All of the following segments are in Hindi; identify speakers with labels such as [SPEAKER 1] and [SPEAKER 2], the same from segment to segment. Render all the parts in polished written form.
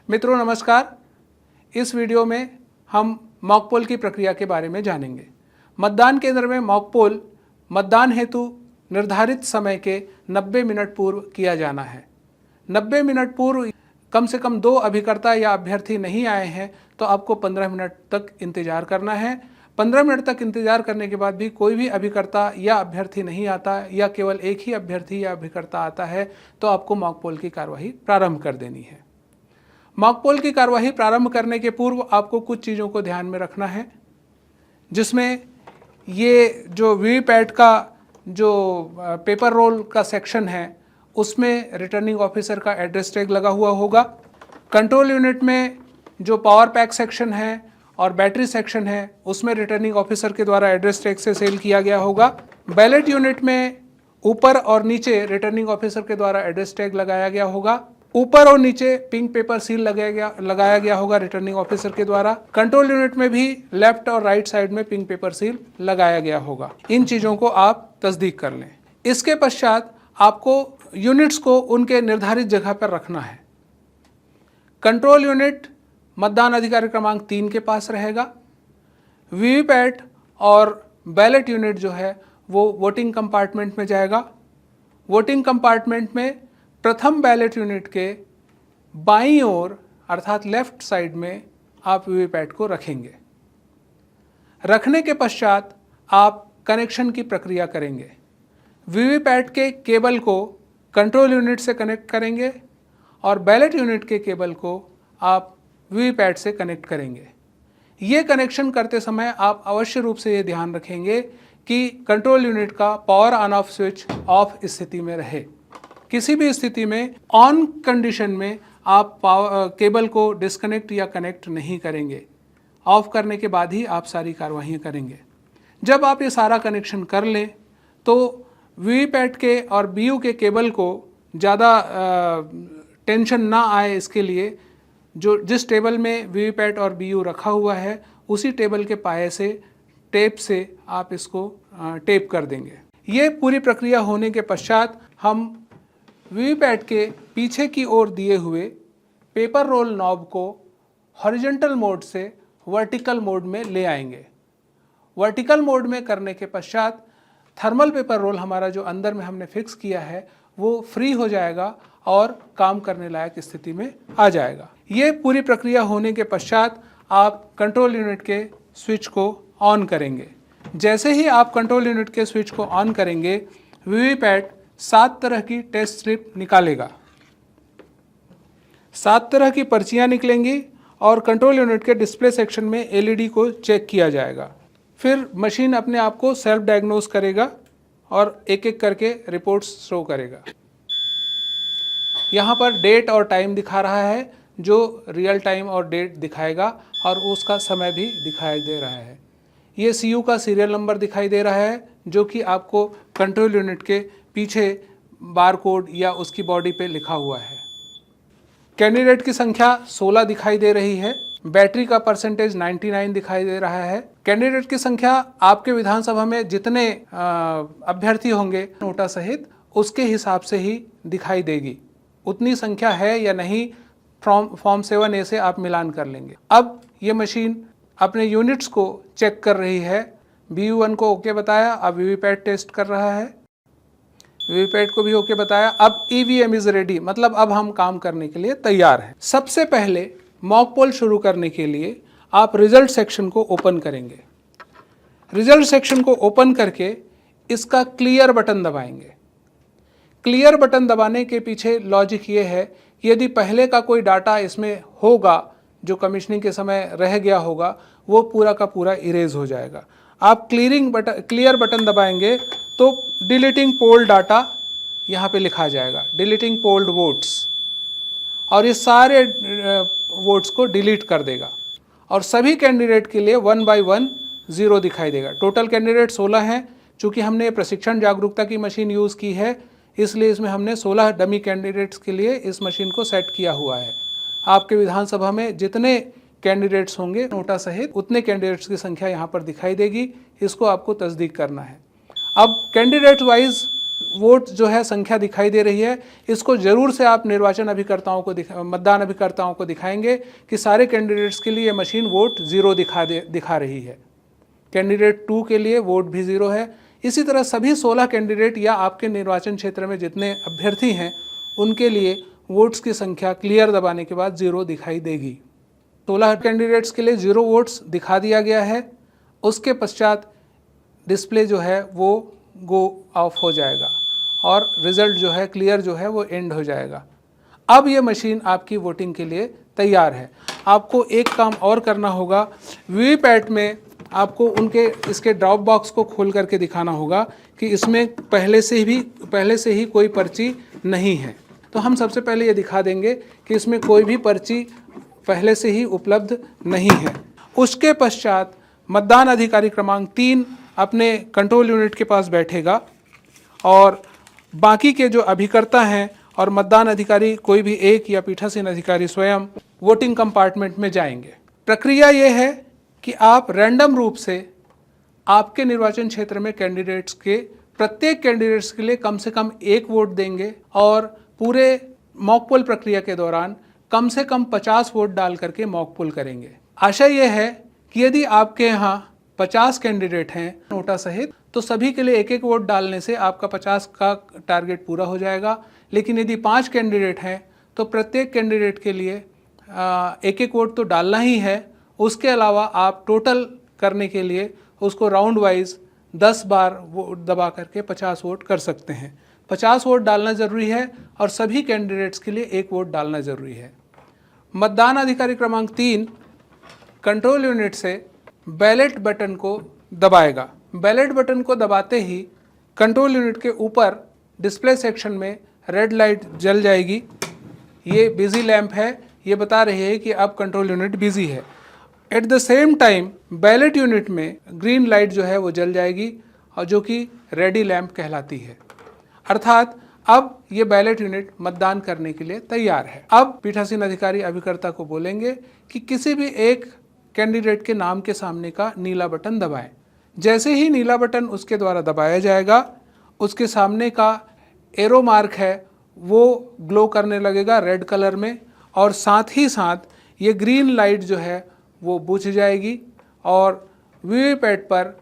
[SPEAKER 1] मित्रों नमस्कार। इस वीडियो में हम मॉक पोल की प्रक्रिया के बारे में जानेंगे। मतदान केंद्र में मॉक पोल मतदान हेतु निर्धारित समय के 90 मिनट पूर्व किया जाना है। 90 मिनट पूर्व कम से कम 2 अभिकर्ता या अभ्यर्थी नहीं आए हैं तो आपको 15 मिनट तक इंतजार करना है। 15 मिनट तक इंतजार करने के बाद भी कोई भी अभिकर्ता या अभ्यर्थी नहीं आता या केवल एक ही अभ्यर्थी या अभिकर्ता आता है तो आपको मॉक पोल की कार्यवाही प्रारंभ कर देनी है। मॉक पोल की कार्यवाही प्रारंभ करने के पूर्व आपको कुछ चीज़ों को ध्यान में रखना है, जिसमें ये जो वीवीपैट का जो पेपर रोल का सेक्शन है उसमें रिटर्निंग ऑफिसर का एड्रेस टैग लगा हुआ होगा। कंट्रोल यूनिट में जो पावर पैक सेक्शन है और बैटरी सेक्शन है उसमें रिटर्निंग ऑफिसर के द्वारा एड्रेस टैग से सेल किया गया होगा। बैलेट यूनिट में ऊपर और नीचे रिटर्निंग ऑफिसर के द्वारा एड्रेस टैग लगाया गया होगा। ऊपर और नीचे पिंक पेपर सील लगाया गया होगा रिटर्निंग ऑफिसर के द्वारा। कंट्रोल यूनिट में भी लेफ्ट और राइट साइड में पिंक पेपर सील लगाया गया होगा। इन चीज़ों को आप तस्दीक कर लें। इसके पश्चात आपको यूनिट्स को उनके निर्धारित जगह पर रखना है। कंट्रोल यूनिट मतदान अधिकारी क्रमांक 3 के पास रहेगा। वीवीपैट और बैलेट यूनिट जो है वो वोटिंग कंपार्टमेंट में जाएगा। वोटिंग कंपार्टमेंट में प्रथम बैलेट यूनिट के बाईं ओर अर्थात लेफ्ट साइड में आप वीवीपैट को रखेंगे। रखने के पश्चात आप कनेक्शन की प्रक्रिया करेंगे। वीवीपैट के केबल को कंट्रोल यूनिट से कनेक्ट करेंगे और बैलेट यूनिट के केबल को आप वीवीपैट से कनेक्ट करेंगे। ये कनेक्शन करते समय आप अवश्य रूप से ये ध्यान रखेंगे कि कंट्रोल यूनिट का power on off switch off स्थिति में रहे। किसी भी स्थिति में ऑन कंडीशन में आप केबल को डिस्कनेक्ट या कनेक्ट नहीं करेंगे। ऑफ करने के बाद ही आप सारी कार्यवाही करेंगे। जब आप ये सारा कनेक्शन कर लें तो वीवीपैट के और बीयू के केबल को ज़्यादा टेंशन ना आए, इसके लिए जिस टेबल में वीवीपैट और बीयू रखा हुआ है उसी टेबल के पाए से टेप से आप इसको टेप कर देंगे। ये पूरी प्रक्रिया होने के पश्चात हम वीवीपैट के पीछे की ओर दिए हुए पेपर रोल नॉब को हॉरिजॉन्टल मोड से वर्टिकल मोड में ले आएंगे। वर्टिकल मोड में करने के पश्चात थर्मल पेपर रोल हमारा जो अंदर में हमने फिक्स किया है वो फ्री हो जाएगा और काम करने लायक स्थिति में आ जाएगा। ये पूरी प्रक्रिया होने के पश्चात आप कंट्रोल यूनिट के स्विच को ऑन करेंगे। जैसे ही आप कंट्रोल यूनिट के स्विच को ऑन करेंगे वीवीपैट 7 तरह की टेस्ट स्लिप निकालेगा। 7 तरह की पर्चियां निकलेंगी और कंट्रोल यूनिट के डिस्प्ले सेक्शन में एलईडी को चेक किया जाएगा। फिर मशीन अपने आप को सेल्फ डायग्नोज करेगा और एक एक करके रिपोर्ट्स शो करेगा। यहाँ पर डेट और टाइम दिखा रहा है, जो रियल टाइम और डेट दिखाएगा और उसका समय भी दिखाई दे रहा है। ये सीयू का सीरियल नंबर दिखाई दे रहा है जो कि आपको कंट्रोल यूनिट के पीछे बार कोड या उसकी बॉडी पे लिखा हुआ है। कैंडिडेट की संख्या 16 दिखाई दे रही है। बैटरी का परसेंटेज 99 दिखाई दे रहा है। कैंडिडेट की संख्या आपके विधानसभा में जितने अभ्यर्थी होंगे नोटा सहित उसके हिसाब से ही दिखाई देगी। उतनी संख्या है या नहीं फॉर्म 7A से आप मिलान कर लेंगे। अब ये मशीन अपने यूनिट्स को चेक कर रही है। BU1 को ओके बताया, अब वीवीपैट टेस्ट कर रहा है। वीवीपैट को भी ओके बताया। अब EVM इज रेडी, मतलब अब हम काम करने के लिए तैयार हैं। सबसे पहले मॉक पोल शुरू करने के लिए आप रिजल्ट सेक्शन को ओपन करेंगे। रिजल्ट सेक्शन को ओपन करके इसका क्लियर बटन दबाएंगे। क्लियर बटन दबाने के पीछे लॉजिक ये है कि यदि पहले का कोई डाटा इसमें होगा जो कमीशनिंग के समय रह गया होगा वो पूरा का पूरा इरेज हो जाएगा। आप क्लियर बटन दबाएंगे तो डिलीटिंग पोल डाटा यहाँ पे लिखा जाएगा, डिलीटिंग पोल्ड वोट्स, और ये सारे वोट्स को डिलीट कर देगा और सभी कैंडिडेट के लिए 1 by 1 0 दिखाई देगा। टोटल कैंडिडेट 16 हैं। चूँकि हमने प्रशिक्षण जागरूकता की मशीन यूज़ की है इसलिए इसमें हमने 16 डमी कैंडिडेट्स के लिए इस मशीन को सेट किया हुआ है। आपके विधानसभा में जितने कैंडिडेट्स होंगे नोटा सहित उतने कैंडिडेट्स की संख्या यहाँ पर दिखाई देगी। इसको आपको तस्दीक करना है। अब कैंडिडेट वाइज वोट जो है संख्या दिखाई दे रही है, इसको जरूर से आप निर्वाचन अभिकर्ताओं को मतदान अभिकर्ताओं को दिखाएंगे कि सारे कैंडिडेट्स के लिए मशीन वोट 0 दिखा रही है। कैंडिडेट 2 के लिए वोट भी 0 है। इसी तरह सभी 16 कैंडिडेट या आपके निर्वाचन क्षेत्र में जितने अभ्यर्थी हैं उनके लिए वोट्स की संख्या क्लियर दबाने के बाद 0 दिखाई देगी। 16 कैंडिडेट्स के लिए 0 वोट्स दिखा दिया गया है। उसके पश्चात डिस्प्ले जो है वो गो ऑफ हो जाएगा और रिजल्ट जो है क्लियर जो है वो एंड हो जाएगा। अब ये मशीन आपकी वोटिंग के लिए तैयार है। आपको एक काम और करना होगा, वीवीपैट में आपको इसके ड्रॉप बॉक्स को खोल करके दिखाना होगा कि इसमें पहले से ही कोई पर्ची नहीं है। तो हम सबसे पहले ये दिखा देंगे कि इसमें कोई भी पर्ची पहले से ही उपलब्ध नहीं है। उसके पश्चात मतदान अधिकारी क्रमांक 3 अपने कंट्रोल यूनिट के पास बैठेगा और बाकी के जो अभिकर्ता हैं और मतदान अधिकारी कोई भी एक या पीठासीन अधिकारी स्वयं वोटिंग कंपार्टमेंट में जाएंगे। प्रक्रिया ये है कि आप रैंडम रूप से आपके निर्वाचन क्षेत्र में प्रत्येक कैंडिडेट्स के लिए कम से कम 1 वोट देंगे और पूरे मॉक पोल प्रक्रिया के दौरान कम से कम 50 वोट डाल करके मॉक पोल करेंगे। आशा यह है कि यदि आपके यहाँ 50 कैंडिडेट हैं नोटा सहित, तो सभी के लिए 1-1 वोट डालने से आपका 50 का टारगेट पूरा हो जाएगा। लेकिन यदि 5 कैंडिडेट हैं तो प्रत्येक कैंडिडेट के लिए 1-1 वोट तो डालना ही है। उसके अलावा आप टोटल करने के लिए उसको राउंड वाइज 10 बार वोट दबा करके 50 वोट कर सकते हैं। 50 वोट डालना ज़रूरी है और सभी कैंडिडेट्स के लिए 1 वोट डालना ज़रूरी है। मतदान अधिकारी क्रमांक 3 कंट्रोल यूनिट से बैलेट बटन को दबाएगा। बैलेट बटन को दबाते ही कंट्रोल यूनिट के ऊपर डिस्प्ले सेक्शन में रेड लाइट जल जाएगी। ये बिजी लैंप है, ये बता रही है कि अब कंट्रोल यूनिट बिजी है। At the same time ballot unit में ग्रीन लाइट जो है वो जल जाएगी और जो कि रेडी लैंप कहलाती है। अर्थात अब ये बैलेट यूनिट मतदान करने के लिए तैयार है। अब पीठासीन अधिकारी अभिकर्ता को बोलेंगे कि किसी भी एक कैंडिडेट के नाम के सामने का नीला बटन दबाएं। जैसे ही नीला बटन उसके द्वारा दबाया जाएगा, उसके सामने का एरो मार्क है वो ग्लो करने लगेगा रेड कलर में और साथ ही साथ ये ग्रीन लाइट जो है वो बुझ जाएगी और वीवीपैट पर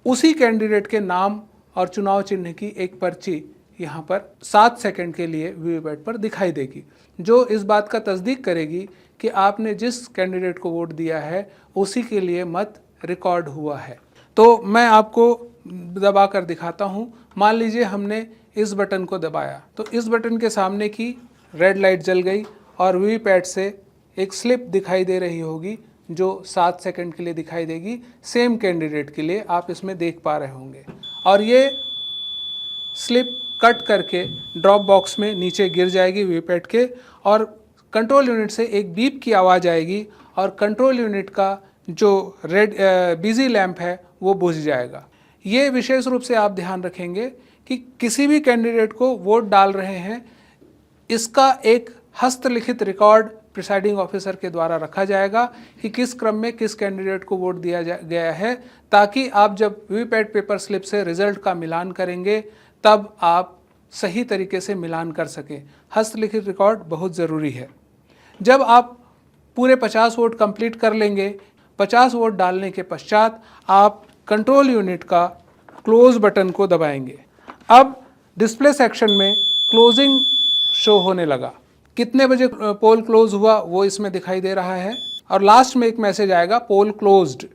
[SPEAKER 1] उसी कैंडिडेट के नाम और चुनाव चिन्ह की एक पर्ची यहाँ पर 7 सेकंड के लिए वीवीपैट पर दिखाई देगी, जो इस बात का तस्दीक करेगी कि आपने जिस कैंडिडेट को वोट दिया है उसी के लिए मत रिकॉर्ड हुआ है। तो मैं आपको दबा कर दिखाता हूँ। मान लीजिए हमने इस बटन को दबाया तो इस बटन के सामने की रेड लाइट जल गई और वीवीपैट से एक स्लिप दिखाई दे रही होगी जो 7 सेकंड के लिए दिखाई देगी। सेम कैंडिडेट के लिए आप इसमें देख पा रहे होंगे और ये स्लिप कट करके ड्रॉप बॉक्स में नीचे गिर जाएगी वीवीपैट के और कंट्रोल यूनिट से एक बीप की आवाज़ आएगी और कंट्रोल यूनिट का जो रेड बिजी लैंप है वो बुझ जाएगा। ये विशेष रूप से आप ध्यान रखेंगे कि किसी भी कैंडिडेट को वोट डाल रहे हैं, इसका एक हस्तलिखित रिकॉर्ड प्रिसाइडिंग ऑफिसर के द्वारा रखा जाएगा कि किस क्रम में किस कैंडिडेट को वोट दिया गया है, ताकि आप जब वीवीपैट पेपर स्लिप से रिजल्ट का मिलान करेंगे तब आप सही तरीके से मिलान कर सकें। हस्तलिखित रिकॉर्ड बहुत ज़रूरी है। जब आप पूरे 50 वोट कंप्लीट कर लेंगे, 50 वोट डालने के पश्चात आप कंट्रोल यूनिट का क्लोज बटन को दबाएंगे। अब डिस्प्ले सेक्शन में क्लोजिंग शो होने लगा। कितने बजे पोल क्लोज हुआ वो इसमें दिखाई दे रहा है और लास्ट में एक मैसेज आएगा पोल क्लोज्ड।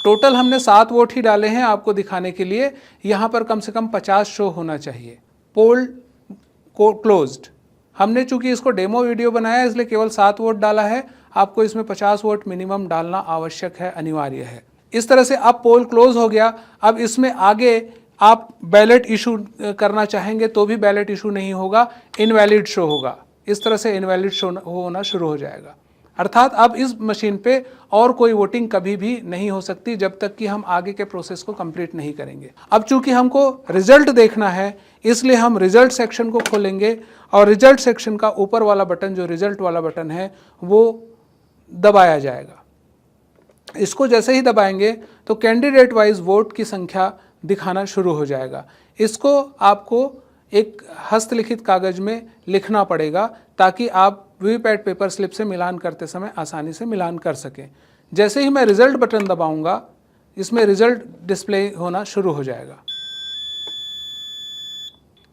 [SPEAKER 1] टोटल हमने 7 वोट ही डाले हैं आपको दिखाने के लिए, यहाँ पर कम से कम 50 शो होना चाहिए। पोल क्लोज्ड, हमने चूंकि इसको डेमो वीडियो बनाया इसलिए केवल 7 वोट डाला है, आपको इसमें 50 वोट मिनिमम डालना आवश्यक है, अनिवार्य है। इस तरह से अब पोल क्लोज हो गया। अब इसमें आगे आप बैलेट इशू करना चाहेंगे तो भी बैलेट इशू नहीं होगा, इनवैलिड शो होगा। इस तरह से इनवैलिड शो होना शुरू हो जाएगा। अर्थात अब इस मशीन पे और कोई वोटिंग कभी भी नहीं हो सकती जब तक कि हम आगे के प्रोसेस को कंप्लीट नहीं करेंगे। अब चूंकि हमको रिजल्ट देखना है इसलिए हम रिजल्ट सेक्शन को खोलेंगे और रिजल्ट सेक्शन का ऊपर वाला बटन जो रिजल्ट वाला बटन है वो दबाया जाएगा। इसको जैसे ही दबाएंगे तो कैंडिडेट वाइज वोट की संख्या दिखाना शुरू हो जाएगा। इसको आपको एक हस्तलिखित कागज में लिखना पड़ेगा ताकि आप वीवीपैट पेपर स्लिप से मिलान करते समय आसानी से मिलान कर सकें। जैसे ही मैं रिजल्ट बटन दबाऊंगा, इसमें रिजल्ट डिस्प्ले होना शुरू हो जाएगा।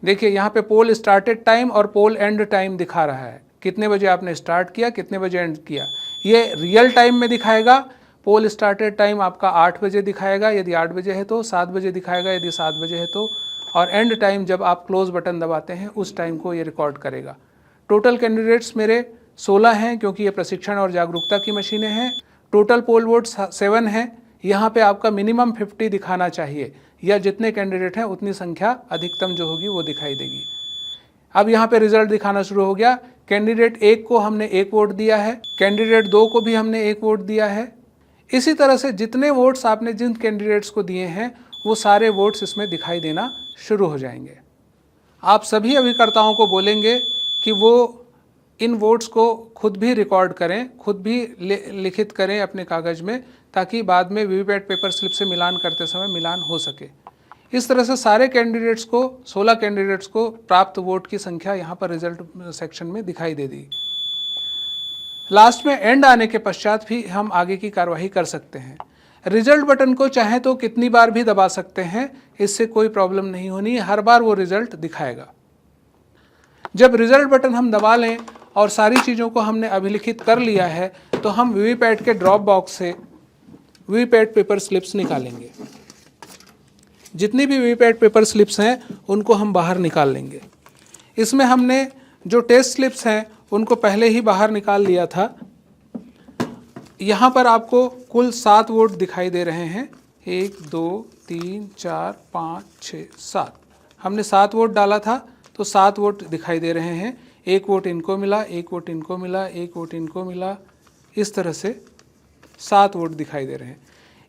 [SPEAKER 1] देखिए यहाँ पे पोल स्टार्टेड टाइम और पोल एंड टाइम दिखा रहा है, कितने बजे आपने स्टार्ट किया, कितने बजे एंड किया। ये रियल टाइम में दिखाएगा। पोल स्टार्टेड टाइम आपका 8 बजे दिखाएगा यदि 8 बजे है तो, 7 बजे दिखाएगा यदि 7 बजे है तो, और एंड टाइम जब आप क्लोज बटन दबाते हैं उस टाइम को ये रिकॉर्ड करेगा। टोटल कैंडिडेट्स मेरे 16 हैं क्योंकि ये प्रशिक्षण और जागरूकता की मशीनें हैं। टोटल पोल वोट्स 7 हैं। यहाँ पे आपका मिनिमम 50 दिखाना चाहिए, या जितने कैंडिडेट हैं उतनी संख्या अधिकतम जो होगी वो दिखाई देगी। अब यहाँ पे रिजल्ट दिखाना शुरू हो गया। कैंडिडेट 1 को हमने 1 वोट दिया है, कैंडिडेट 2 को भी हमने 1 वोट दिया है। इसी तरह से जितने वोट्स आपने जिन कैंडिडेट्स को दिए हैं वो सारे वोट्स इसमें दिखाई देना शुरू हो जाएंगे। आप सभी अभिकर्ताओं को बोलेंगे कि वो इन वोट्स को खुद भी रिकॉर्ड करें, खुद भी लिखित करें अपने कागज़ में, ताकि बाद में वीवीपैट पेपर स्लिप से मिलान करते समय मिलान हो सके। इस तरह से सारे कैंडिडेट्स को, 16 कैंडिडेट्स को प्राप्त वोट की संख्या यहाँ पर रिजल्ट सेक्शन में दिखाई दे दी। लास्ट में एंड आने के पश्चात भी हम आगे की कार्यवाही कर सकते हैं। रिजल्ट बटन को चाहे तो कितनी बार भी दबा सकते हैं, इससे कोई प्रॉब्लम नहीं होनी, हर बार वो रिजल्ट दिखाएगा। जब रिजल्ट बटन हम दबा लें और सारी चीज़ों को हमने अभिलिखित कर लिया है तो हम वीवीपैट के ड्रॉप बॉक्स से वीवीपैट पेपर स्लिप्स निकालेंगे। जितनी भी वीवीपैट पेपर स्लिप्स हैं उनको हम बाहर निकाल लेंगे। इसमें हमने जो टेस्ट स्लिप्स हैं उनको पहले ही बाहर निकाल लिया था। यहाँ पर आपको कुल 7 वोट दिखाई दे रहे हैं, 1 2 3 4 5 6 7। हमने 7 वोट डाला था तो 7 वोट दिखाई दे रहे हैं। 1 वोट इनको मिला, 1 वोट इनको मिला, 1 वोट इनको मिला, इस तरह से 7 वोट दिखाई दे रहे हैं।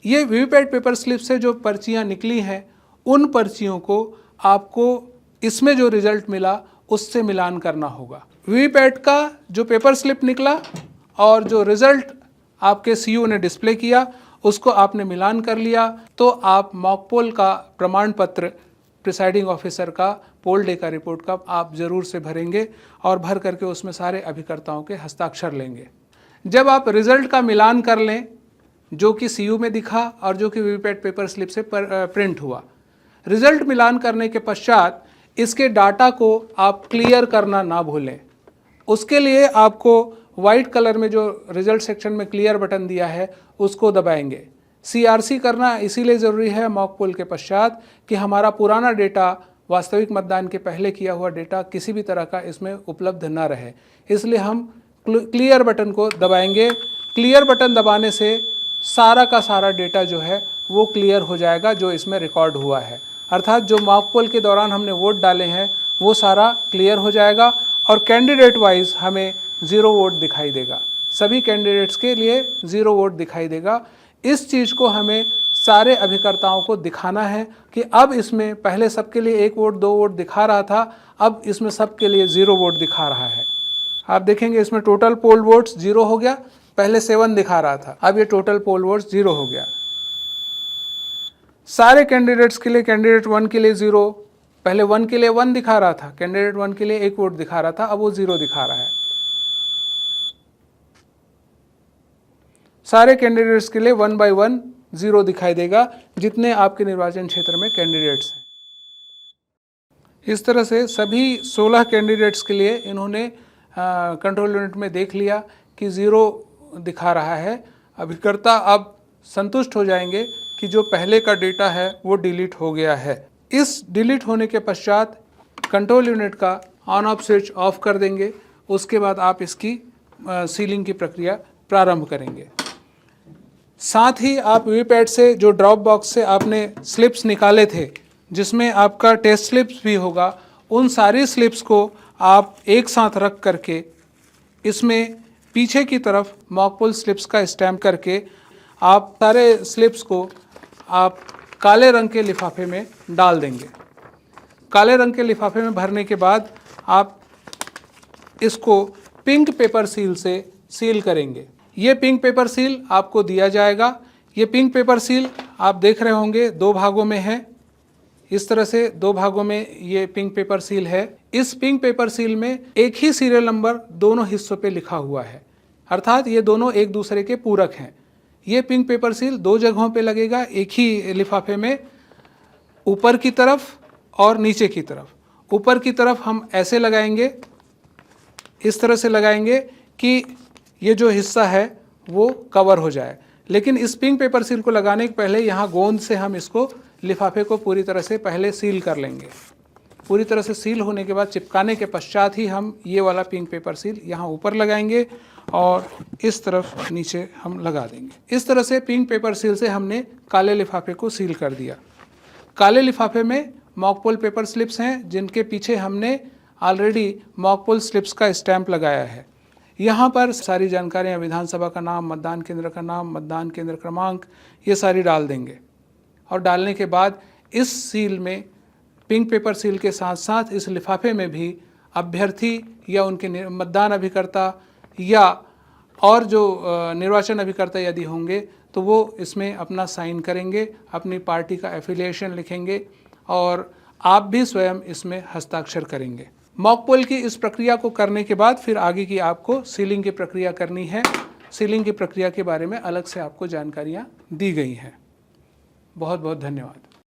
[SPEAKER 1] ये वीवीपैट पेपर स्लिप से जो पर्चियाँ निकली हैं उन पर्चियों को आपको इसमें जो रिजल्ट मिला उससे मिलान करना होगा। वीवीपैट का जो पेपर स्लिप निकला और जो रिजल्ट आपके सीयू ने डिस्प्ले किया उसको आपने मिलान कर लिया तो आप मॉक पोल का प्रमाण पत्र प्रिसाइडिंग ऑफिसर का पोल डे का रिपोर्ट का आप ज़रूर से भरेंगे और भर करके उसमें सारे अभिकर्ताओं के हस्ताक्षर लेंगे। जब आप रिजल्ट का मिलान कर लें जो कि सीयू में दिखा और जो कि वीवीपैट पेपर स्लिप से प्रिंट हुआ, रिजल्ट मिलान करने के पश्चात इसके डाटा को आप क्लियर करना ना भूलें। उसके लिए आपको वाइट कलर में जो रिजल्ट सेक्शन में क्लियर बटन दिया है उसको दबाएंगे। CRC करना इसीलिए ज़रूरी है मॉक पोल के पश्चात कि हमारा पुराना डेटा, वास्तविक मतदान के पहले किया हुआ डेटा किसी भी तरह का इसमें उपलब्ध ना रहे, इसलिए हम क्लियर बटन को दबाएंगे। क्लियर बटन दबाने से सारा का सारा डेटा जो है वो क्लियर हो जाएगा जो इसमें रिकॉर्ड हुआ है, अर्थात जो मॉक पोल के दौरान हमने वोट डाले हैं वो सारा क्लियर हो जाएगा और कैंडिडेट वाइज हमें 0 वोट दिखाई देगा। सभी कैंडिडेट्स के लिए 0 वोट दिखाई देगा। इस चीज़ को हमें सारे अभिकर्ताओं को दिखाना है कि अब इसमें पहले सबके लिए 1 वोट 2 वोट दिखा रहा था, अब इसमें सबके लिए 0 वोट दिखा रहा है। आप देखेंगे इसमें टोटल पोल वोट्स 0 हो गया, पहले 7 दिखा रहा था, अब ये टोटल पोल वोट्स 0 हो गया। सारे कैंडिडेट्स के लिए कैंडिडेट 1 के लिए 0, पहले 1 के लिए 1 दिखा रहा था, कैंडिडेट 1 के लिए 1 वोट दिखा रहा था, अब वो 0 दिखा रहा है। सारे कैंडिडेट्स के लिए 1 बाय 1 0 दिखाई देगा जितने आपके निर्वाचन क्षेत्र में कैंडिडेट्स हैं। इस तरह से सभी 16 कैंडिडेट्स के लिए इन्होंने कंट्रोल यूनिट में देख लिया कि 0 दिखा रहा है। अभिकर्ता अब संतुष्ट हो जाएंगे कि जो पहले का डेटा है वो डिलीट हो गया है। इस डिलीट होने के पश्चात कंट्रोल यूनिट का ऑन ऑफ स्विच ऑफ कर देंगे। उसके बाद आप इसकी सीलिंग की प्रक्रिया प्रारंभ करेंगे। साथ ही आप वीवीपैट से जो ड्रॉप बॉक्स से आपने स्लिप्स निकाले थे जिसमें आपका टेस्ट स्लिप्स भी होगा, उन सारी स्लिप्स को आप एक साथ रख करके इसमें पीछे की तरफ मॉक पोल स्लिप्स का स्टैम्प करके आप सारे स्लिप्स को आप काले रंग के लिफाफे में डाल देंगे। काले रंग के लिफाफे में भरने के बाद आप इसको पिंक पेपर सील से सील करेंगे। ये पिंक पेपर सील आपको दिया जाएगा। ये पिंक पेपर सील आप देख रहे होंगे 2 भागों में है। इस तरह से 2 भागों में ये पिंक पेपर सील है। इस पिंक पेपर सील में एक ही सीरियल नंबर दोनों हिस्सों पे लिखा हुआ है, अर्थात ये दोनों एक दूसरे के पूरक हैं। ये पिंक पेपर सील 2 जगहों पे लगेगा, एक ही लिफाफे में, ऊपर की तरफ और नीचे की तरफ। ऊपर की तरफ हम ऐसे लगाएंगे, इस तरह से लगाएंगे कि ये जो हिस्सा है वो कवर हो जाए। लेकिन इस पिंक पेपर सील को लगाने के पहले यहाँ गोंद से हम इसको लिफाफे को पूरी तरह से पहले सील कर लेंगे। पूरी तरह से सील होने के बाद चिपकाने के पश्चात ही हम ये वाला पिंक पेपर सील यहाँ ऊपर लगाएंगे और इस तरफ नीचे हम लगा देंगे। इस तरह से पिंक पेपर सील से हमने काले लिफाफे को सील कर दिया। काले लिफाफे में मॉकपोल पेपर स्लिप्स हैं, जिनके पीछे हमने ऑलरेडी मॉकपोल स्लिप्स का स्टैंप लगाया है। यहाँ पर सारी जानकारियाँ, विधानसभा का नाम, मतदान केंद्र का नाम, मतदान केंद्र क्रमांक, ये सारी डाल देंगे। और डालने के बाद इस सील में, पिंक पेपर सील के साथ साथ इस लिफाफे में भी अभ्यर्थी या उनके मतदान अभिकर्ता या और जो निर्वाचन अभिकर्ता यदि होंगे तो वो इसमें अपना साइन करेंगे, अपनी पार्टी का एफिलिएशन लिखेंगे और आप भी स्वयं इसमें हस्ताक्षर करेंगे। मॉकपोल की इस प्रक्रिया को करने के बाद फिर आगे की आपको सीलिंग की प्रक्रिया करनी है। सीलिंग की प्रक्रिया के बारे में अलग से आपको जानकारियाँ दी गई हैं। बहुत बहुत धन्यवाद।